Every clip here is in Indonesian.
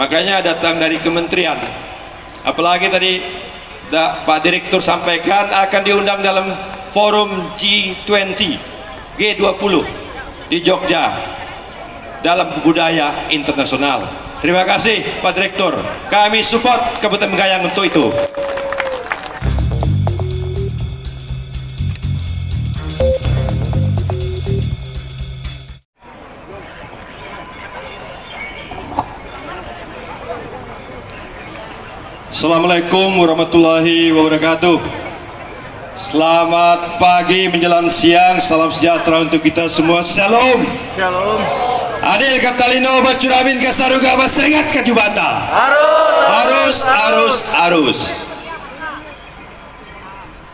Makanya datang dari kementerian. Apalagi tadi Pak Direktur sampaikan akan diundang dalam forum G20, G20 di Jogja dalam budaya internasional. Terima kasih Pak Direktur. Kami support Kabupaten Bengkayang untuk itu. Assalamualaikum warahmatullahi wabarakatuh. Selamat pagi menjelang siang, salam sejahtera untuk kita semua. Shalom. Shalom. Adil Katalino Bacuramin Kasaruga Baseringat Kajubata. Arus.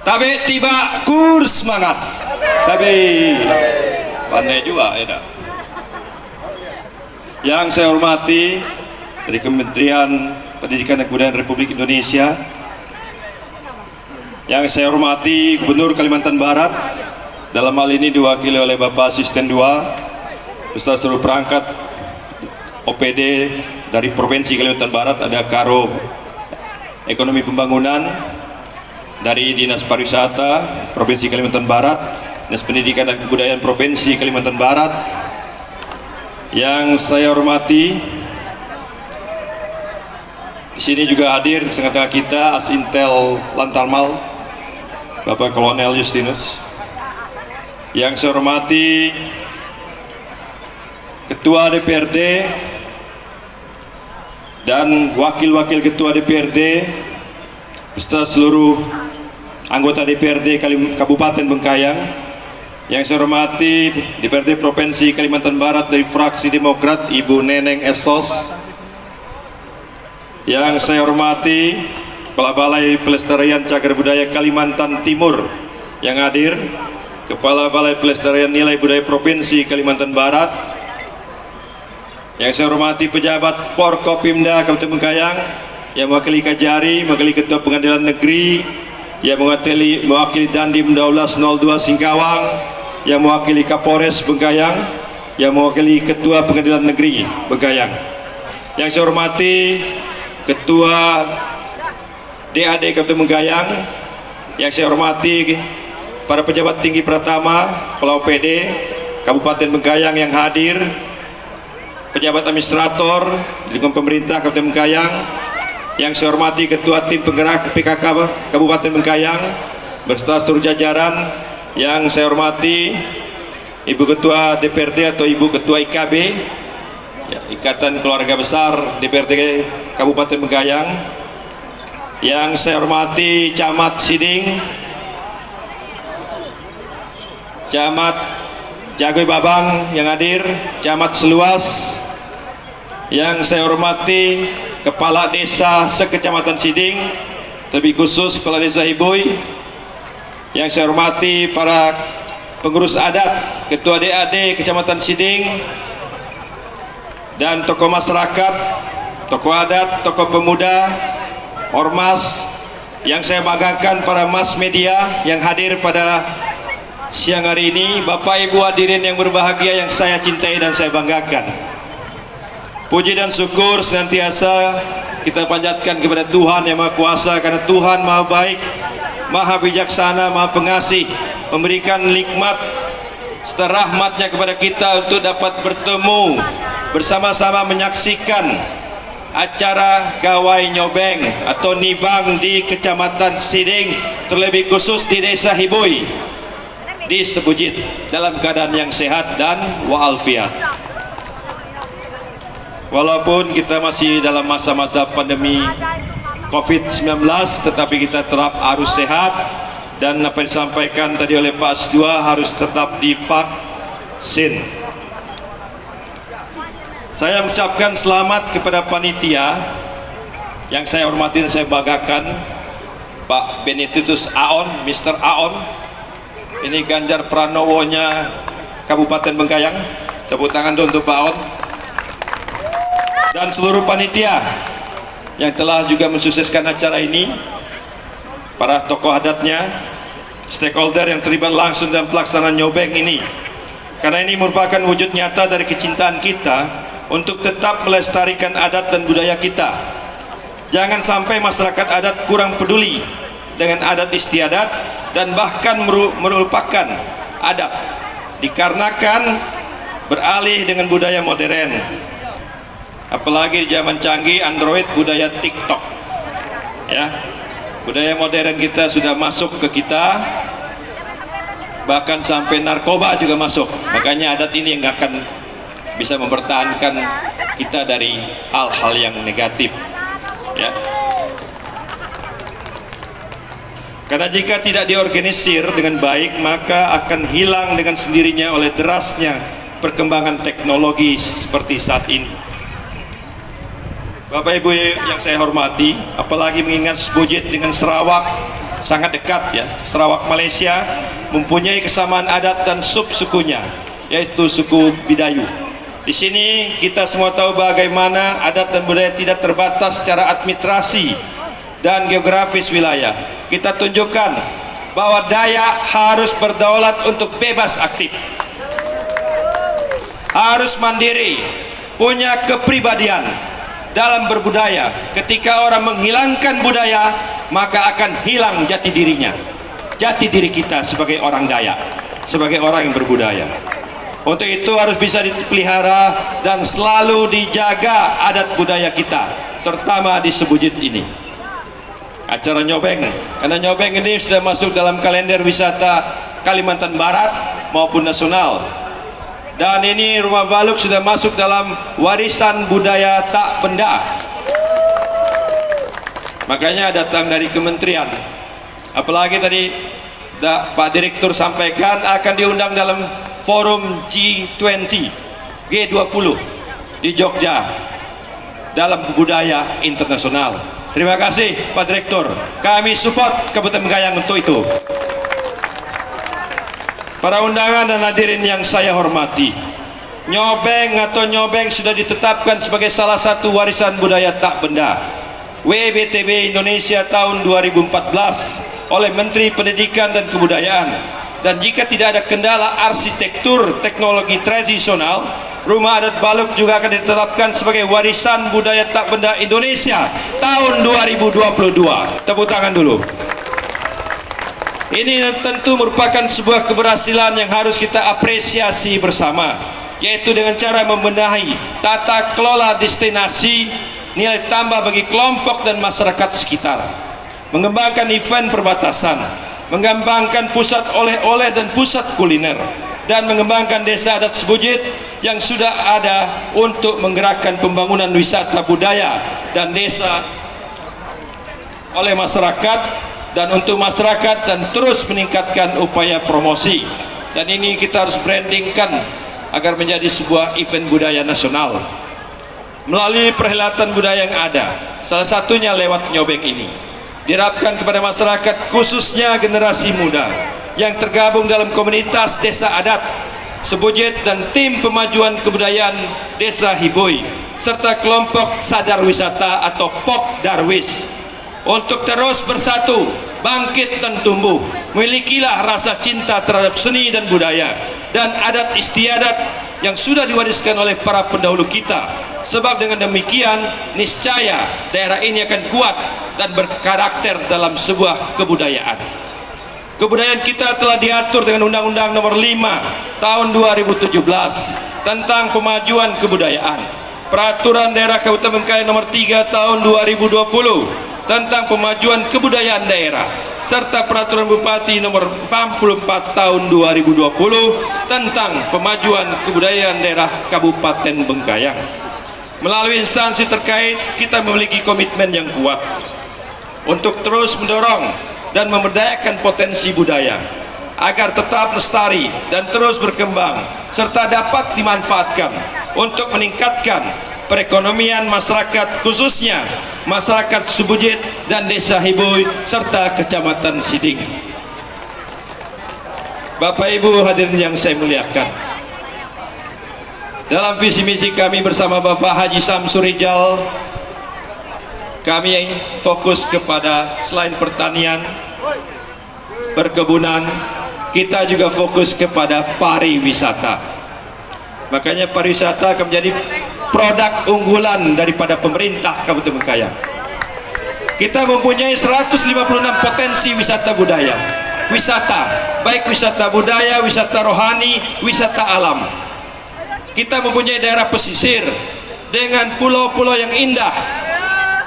Tapi tiba kurs semangat. Tapi pandai juga ya. Yang saya hormati dari Kementerian Pendidikan dan Kebudayaan Republik Indonesia, yang saya hormati Gubernur Kalimantan Barat, dalam hal ini diwakili oleh Bapak Asisten 2 beserta seluruh perangkat OPD dari Provinsi Kalimantan Barat. Ada Karo Ekonomi Pembangunan dari Dinas Pariwisata Provinsi Kalimantan Barat, Dinas Pendidikan dan Kebudayaan Provinsi Kalimantan Barat. Yang saya hormati, di sini juga hadir di tengah-tengah kita Asintel Lantarmal Bapak Kolonel Justinus. Yang saya hormati Ketua DPRD dan Wakil-Wakil Ketua DPRD beserta seluruh anggota DPRD Kabupaten Bengkayang. Yang saya hormati DPRD Provinsi Kalimantan Barat dari fraksi Demokrat Ibu Neneng Esos. Yang saya hormati Kepala Balai Pelestarian Cagar Budaya Kalimantan Timur yang hadir, Kepala Balai Pelestarian Nilai Budaya Provinsi Kalimantan Barat. Yang saya hormati pejabat Porkopimda Kabupaten Bengkayang yang mewakili Kajari, mewakili Ketua Pengadilan Negeri, yang mewakili Dandim 1202 Singkawang, yang mewakili Kapolres Bengkayang, yang mewakili Ketua Pengadilan Negeri Bengkayang. Yang saya hormati Ketua DAD Kabupaten Bengkayang, yang saya hormati para pejabat tinggi Pratama, Kepala OPD Kabupaten Bengkayang yang hadir, pejabat administrator di lingkungan pemerintah Kabupaten Bengkayang, yang saya hormati Ketua Tim Penggerak PKK Kabupaten Bengkayang beserta seluruh jajaran. Yang saya hormati Ibu Ketua DPRD atau Ibu Ketua IKB, ya, Ikatan Keluarga Besar DPRD Kabupaten Bengkayang. Yang saya hormati Camat Siding, Camat Jagoy Babang yang hadir, Camat Seluas. Yang saya hormati Kepala Desa Sekecamatan Siding, lebih khusus Kepala Desa Hiboy. Yang saya hormati para pengurus adat, Ketua DAD Kecamatan Siding, dan tokoh masyarakat, tokoh adat, tokoh pemuda, ormas. Yang saya banggakan para mass media yang hadir pada siang hari ini, Bapak Ibu hadirin yang berbahagia yang saya cintai dan saya banggakan. Puji dan syukur senantiasa kita panjatkan kepada Tuhan Yang Maha Kuasa, karena Tuhan Maha Baik, Maha Bijaksana, Maha Pengasih, memberikan nikmat serta rahmatnya kepada kita untuk dapat bertemu bersama-sama menyaksikan acara Gawai Nyobeng atau Nibang di Kecamatan Siding, terlebih khusus di Desa Hiboy di Sebujit, dalam keadaan yang sehat dan wa'alfiat. Walaupun kita masih dalam masa-masa pandemi COVID-19, tetapi kita tetap harus sehat, dan apa yang disampaikan tadi oleh Pak Asdua harus tetap divaksin. Saya mengucapkan selamat kepada panitia yang saya hormati dan saya banggakan, Pak Benedictus Aon, Mr. Aon. Ini Ganjar Pranowo-nya Kabupaten Bengkayang. Tepuk tangan dulu untuk Pak Aon. Dan seluruh panitia yang telah juga mensukseskan acara ini, para tokoh adatnya, stakeholder yang terlibat langsung dalam pelaksanaan nyobeng ini. Karena ini merupakan wujud nyata dari kecintaan kita untuk tetap melestarikan adat dan budaya kita. Jangan sampai masyarakat adat kurang peduli dengan adat istiadat dan bahkan melupakan adat dikarenakan beralih dengan budaya modern, apalagi di zaman canggih Android, budaya TikTok ya. Budaya modern kita sudah masuk ke kita, bahkan sampai narkoba juga masuk. Makanya adat ini yang akan bisa mempertahankan kita dari hal-hal yang negatif ya. Karena jika tidak diorganisir dengan baik, maka akan hilang dengan sendirinya oleh derasnya perkembangan teknologi seperti saat ini. Bapak Ibu yang saya hormati, apalagi mengingat Sebujet dengan Sarawak sangat dekat ya. Sarawak Malaysia mempunyai kesamaan adat dan subsukunya, yaitu suku Bidayu. Di sini kita semua tahu bagaimana adat dan budaya tidak terbatas secara administrasi dan geografis wilayah. Kita tunjukkan bahwa Dayak harus berdaulat untuk bebas aktif, harus mandiri, punya kepribadian dalam berbudaya. Ketika orang menghilangkan budaya, maka akan hilang jati dirinya, jati diri kita sebagai orang Dayak, sebagai orang yang berbudaya. Untuk itu harus bisa dipelihara dan selalu dijaga adat budaya kita, terutama di Sebujet ini. Acara Nyobeng, karena Nyobeng ini sudah masuk dalam kalender wisata Kalimantan Barat maupun nasional, dan ini Rumah Baluk sudah masuk dalam warisan budaya tak benda. Makanya datang dari kementerian, apalagi tadi Pak Direktur sampaikan akan diundang dalam forum G20 G20 di Jogja dalam budaya internasional. Terima kasih Pak Direktur, kami support Kabupaten Bengkayang untuk itu. Para undangan dan hadirin yang saya hormati, Nyobeng sudah ditetapkan sebagai salah satu warisan budaya tak benda WBTB Indonesia tahun 2014 oleh Menteri Pendidikan dan Kebudayaan. Dan jika tidak ada kendala arsitektur teknologi tradisional, Rumah Adat Baluk juga akan ditetapkan sebagai warisan budaya tak benda Indonesia tahun 2022. Tepuk tangan dulu. Ini tentu merupakan sebuah keberhasilan yang harus kita apresiasi bersama, yaitu dengan cara membenahi tata kelola destinasi nilai tambah bagi kelompok dan masyarakat sekitar, mengembangkan event perbatasan, mengembangkan pusat oleh-oleh dan pusat kuliner, dan mengembangkan desa adat Sebujet yang sudah ada untuk menggerakkan pembangunan wisata budaya dan desa oleh masyarakat dan untuk masyarakat, dan terus meningkatkan upaya promosi. Dan ini kita harus brandingkan agar menjadi sebuah event budaya nasional melalui perhelatan budaya yang ada, salah satunya lewat Nyobeng ini. Diharapkan kepada masyarakat, khususnya generasi muda yang tergabung dalam komunitas desa adat Sebujet dan tim pemajuan kebudayaan desa Hiboi serta kelompok sadar wisata atau Pok Darwis untuk terus bersatu, bangkit dan tumbuh. Milikilah rasa cinta terhadap seni dan budaya dan adat istiadat yang sudah diwariskan oleh para pendahulu kita, sebab dengan demikian niscaya daerah ini akan kuat dan berkarakter dalam sebuah kebudayaan. Kebudayaan kita telah diatur dengan Undang-Undang Nomor 5 Tahun 2017 tentang pemajuan kebudayaan, Peraturan Daerah Kabupaten Bengkayang Nomor 3 Tahun 2020 tentang pemajuan kebudayaan daerah, serta Peraturan Bupati Nomor 44 Tahun 2020 tentang pemajuan kebudayaan daerah Kabupaten Bengkayang. Melalui instansi terkait, kita memiliki komitmen yang kuat untuk terus mendorong dan memberdayakan potensi budaya agar tetap lestari dan terus berkembang serta dapat dimanfaatkan untuk meningkatkan perekonomian masyarakat, khususnya masyarakat Sebujet dan desa Hiboi serta kecamatan Siding. Bapak Ibu hadirin yang saya muliakan, dalam visi misi kami bersama Bapak Haji Samsur Rijal, kami fokus kepada selain pertanian, perkebunan, kita juga fokus kepada pariwisata. Makanya pariwisata akan menjadi produk unggulan daripada pemerintah Kabupaten Bengkayang. Kita mempunyai 156 potensi wisata budaya, baik wisata budaya, wisata rohani, wisata alam. Kita mempunyai daerah pesisir dengan pulau-pulau yang indah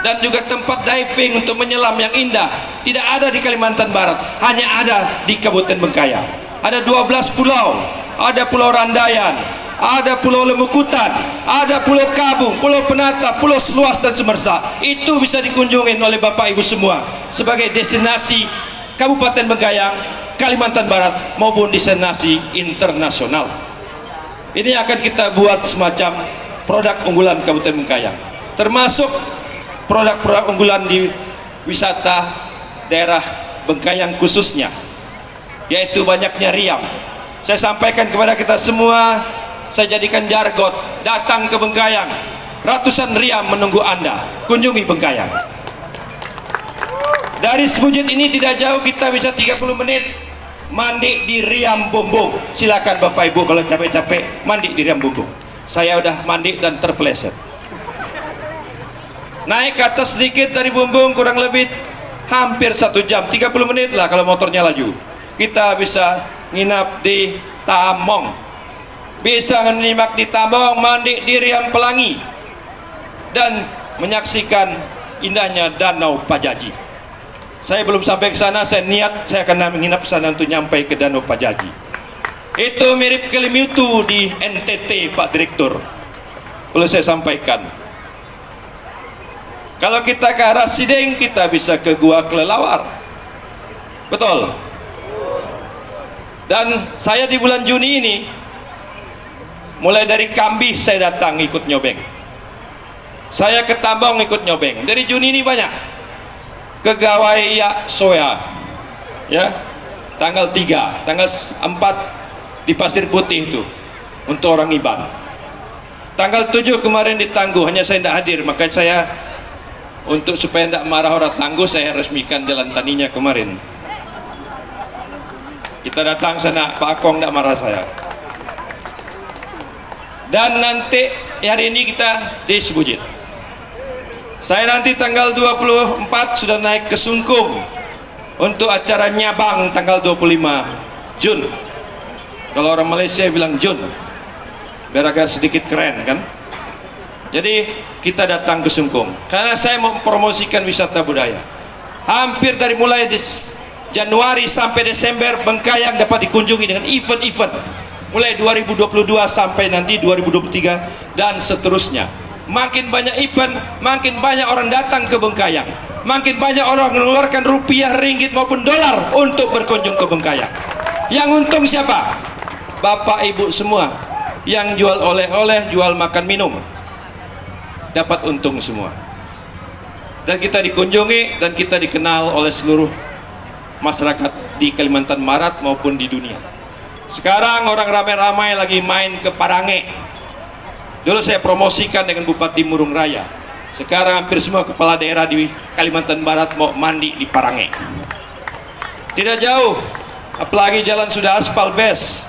dan juga tempat diving untuk menyelam yang indah. Tidak ada di Kalimantan Barat, hanya ada di Kabupaten Bengkayang. Ada 12 pulau, ada Pulau Randayan, ada Pulau Lemukutan, ada Pulau Kabung, Pulau Penata, Pulau Seluas dan Semersa. Itu bisa dikunjungi oleh Bapak Ibu semua sebagai destinasi Kabupaten Bengkayang, Kalimantan Barat maupun destinasi internasional. Ini akan kita buat semacam produk unggulan Kabupaten Bengkayang, termasuk produk-produk unggulan di wisata daerah Bengkayang khususnya, yaitu banyaknya riam. Saya sampaikan kepada kita semua, saya jadikan jargon, datang ke Bengkayang, ratusan riam menunggu Anda, kunjungi Bengkayang. Dari Sebujit ini tidak jauh, kita bisa 30 menit mandi di Riam Bumbung. Silakan Bapak Ibu kalau capek-capek mandi di Riam Bumbung. Saya udah mandi dan terpeleset. Naik ke atas sedikit dari Bumbung, kurang lebih hampir 1 jam, 30 menit lah kalau motornya laju. Kita bisa nginap di Tamong, bisa menyimak di Tamong, mandi di Riam Pelangi, dan menyaksikan indahnya Danau Pajaji. Saya belum sampai ke sana, saya niat saya akan menginap sana untuk nyampai ke Danau Pajaji. Itu mirip Kelimutu di NTT, Pak Direktur. Perlu saya sampaikan. Kalau kita ke arah Sideng, kita bisa ke Gua Kelelawar. Betul. Dan saya di bulan Juni ini, mulai dari Kambih saya datang ikut nyobeng. Saya ke Tambang ikut nyobeng. Dari Juni ini banyak. Ke Gawai Ya Soya, ya, tanggal 3, tanggal 4 di Pasir Putih itu untuk orang Iban. Tanggal 7 kemarin di Tangguh, hanya saya tidak hadir, maka saya untuk supaya tidak marah orang Tangguh, saya resmikan jalan taninya kemarin. Kita datang sana, Pak Akong tidak marah saya. Dan nanti hari ini kita di Sebujit. Saya nanti tanggal 24 sudah naik ke Sungkung untuk acara Nyabang tanggal 25 Jun. Kalau orang Malaysia bilang Jun, biar agak sedikit keren kan. Jadi kita datang ke Sungkung karena saya mau mempromosikan wisata budaya. Hampir dari mulai Januari sampai Desember, Bengkayang dapat dikunjungi dengan event-event mulai 2022 sampai nanti 2023 dan seterusnya. Makin banyak event, makin banyak orang datang ke Bengkayang, makin banyak orang mengeluarkan rupiah, ringgit maupun dolar untuk berkunjung ke Bengkayang. Yang untung siapa? Bapak Ibu semua yang jual oleh-oleh, jual makan minum, dapat untung semua. Dan kita dikunjungi dan kita dikenal oleh seluruh masyarakat di Kalimantan Barat maupun di dunia. Sekarang orang ramai-ramai lagi main ke Parange. Dulu saya promosikan dengan Bupati Murung Raya. Sekarang hampir semua kepala daerah di Kalimantan Barat mau mandi di Parange. Tidak jauh, apalagi jalan sudah aspal bes.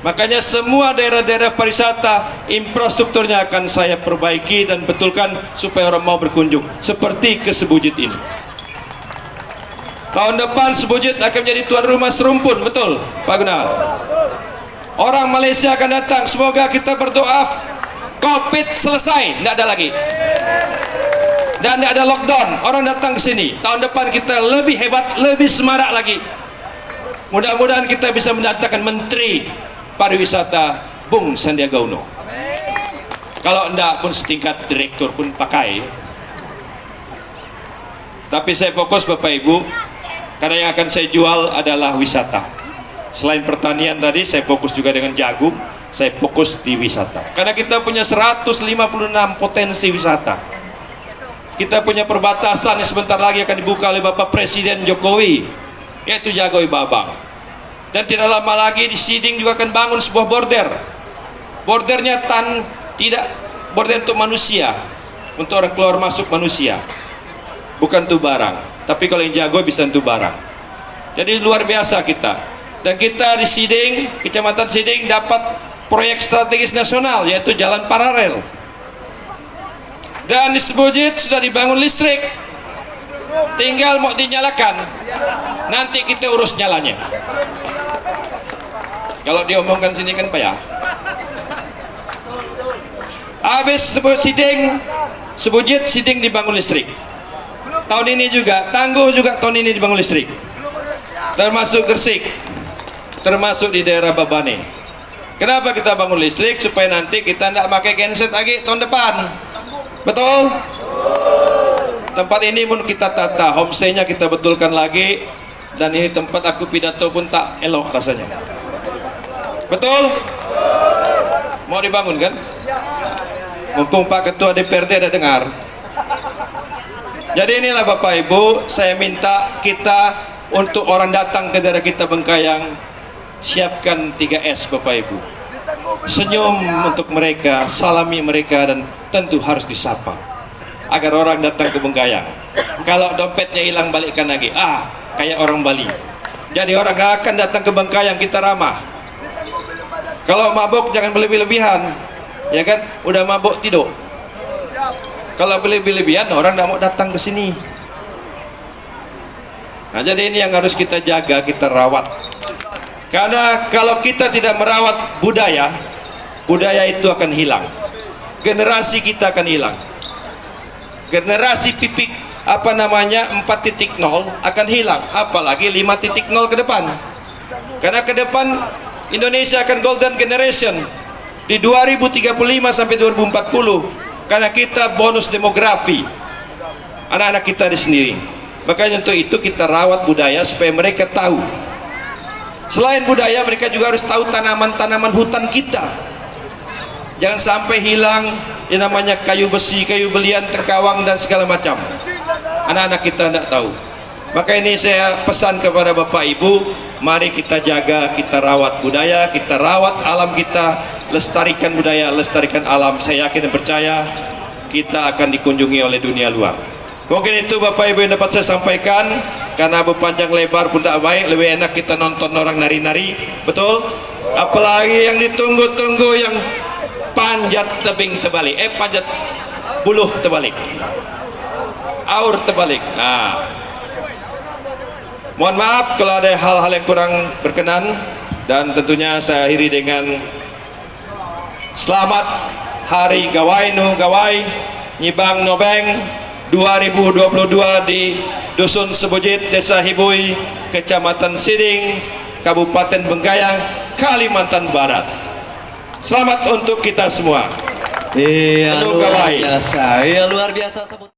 Makanya semua daerah-daerah pariwisata, infrastrukturnya akan saya perbaiki dan betulkan supaya orang mau berkunjung. Seperti ke Sebujit ini. Tahun depan Sebujit akan menjadi tuan rumah serumpun, betul Pak Gunal? Orang Malaysia akan datang, semoga kita berdoa COVID selesai, tidak ada lagi dan tidak ada lockdown, orang datang ke sini. Tahun depan kita lebih hebat, lebih semarak lagi. Mudah-mudahan kita bisa mendatangkan Menteri Pariwisata Bung Sandiaga Uno. Kalau tidak pun setingkat direktur pun pakai. Tapi saya fokus Bapak Ibu, karena yang akan saya jual adalah wisata. Selain pertanian tadi, saya fokus juga dengan jagung, saya fokus di wisata. Karena kita punya 156 potensi wisata. Kita punya perbatasan yang sebentar lagi akan dibuka oleh Bapak Presiden Jokowi, yaitu Jagoy Babang. Dan tidak lama lagi di Siding juga akan bangun sebuah border. Bordernya tidak border untuk manusia, untuk orang keluar masuk manusia, bukan untuk barang. Tapi kalau yang Jagoy bisa untuk barang. Jadi luar biasa kita. Dan kita di Siding, Kecamatan Siding dapat proyek strategis nasional yaitu jalan paralel. Dan di Sebujit sudah dibangun listrik, tinggal mau dinyalakan, nanti kita urus nyalanya. Kalau diomongkan sini kan payah. Habis Sebujit Siding dibangun listrik. Tahun ini juga Tangguh juga tahun ini dibangun listrik. Termasuk Gresik, termasuk di daerah Babane. Kenapa kita bangun listrik? Supaya nanti kita tidak pakai genset lagi tahun depan. Betul? Tempat ini pun kita tata, homestay-nya kita betulkan lagi, dan ini tempat aku pidato pun tak elok rasanya. Betul? Mau dibangun kan? Mumpung Pak Ketua DPRD ada dengar. Jadi inilah Bapak Ibu, saya minta kita untuk orang datang ke daerah kita Bengkayang, siapkan 3S Bapak Ibu. Senyum untuk mereka, salami mereka, dan tentu harus disapa agar orang datang ke Bengkayang. Kalau dompetnya hilang, balikkan lagi. Kayak orang Bali. Jadi orang gak akan datang ke Bengkayang, kita ramah. Kalau mabuk jangan berlebih-lebihan, ya kan? Udah mabuk tidur. Kalau berlebih-lebihan orang tidak mau datang ke sini. Nah, jadi ini yang harus kita jaga, kita rawat. Karena kalau kita tidak merawat budaya, budaya itu akan hilang. Generasi kita akan hilang. Generasi pipik 4.0 akan hilang, apalagi 5.0 ke depan. Karena ke depan Indonesia akan golden generation di 2035 sampai 2040. Karena kita bonus demografi anak-anak kita di sendiri. Makanya untuk itu kita rawat budaya supaya mereka tahu. Selain budaya, mereka juga harus tahu tanaman-tanaman hutan kita. Jangan sampai hilang yang namanya kayu besi, kayu belian, terkawang dan segala macam. Anak-anak kita tidak tahu. Maka ini saya pesan kepada Bapak Ibu, mari kita jaga, kita rawat budaya, kita rawat alam kita, lestarikan budaya, lestarikan alam. Saya yakin dan percaya kita akan dikunjungi oleh dunia luar. Mungkin itu Bapak Ibu yang dapat saya sampaikan. Karena berpanjang lebar pun tak baik, lebih enak kita nonton orang nari-nari. Betul? Apalagi yang ditunggu-tunggu, yang panjat tebing terbalik, panjat buluh terbalik, aur terbalik. Mohon maaf kalau ada hal-hal yang kurang berkenan, dan tentunya saya akhiri dengan selamat Hari Gawai Nu Gawai Nyibang Nobeng 2022 di Dusun Sebujit, Desa Hibui, Kecamatan Siding, Kabupaten Bengkayang, Kalimantan Barat. Selamat untuk kita semua. Iya, luar biasa. Iya, luar biasa.